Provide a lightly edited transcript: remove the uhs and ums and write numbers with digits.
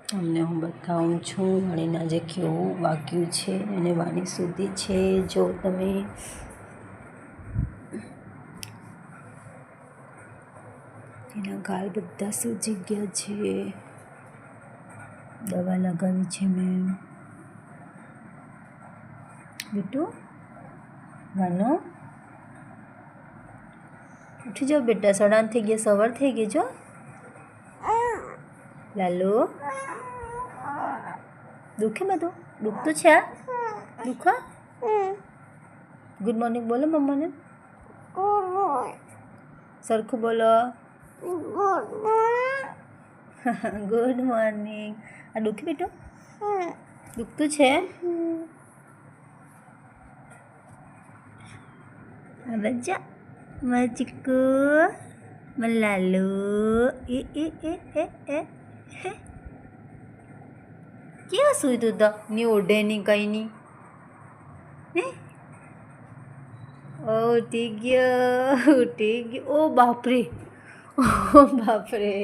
તમને હું બતાવું છું વાણીને આજે કેવું વાગ્યું છે અને વાણી સુધી છે. જો તમે એના ગાલ બધા સૂજી ગયા છે. દવા લગાવી છે મેં. બેટું વાનો ઉઠી જાઓ બેટા, 8:30 થઈ ગયા, સવાર થઈ ગઈ. જો લાલુ દુખે બધું દુખતું છે. દુખો. ગુડ મોર્નિંગ બોલો મમ્માને. સરખું બોલો. Good morning. આ દુખે બેટું? દુખતું છે? બચ્ચા મારા ચીકુ, મારા લાલુ. એ ક્યાં સુઈ તું તો? ની ઓઢે નહીં કંઈ નહીં. ઉઠી ગયો. ઓ બાપરે, ઓ બાપરે.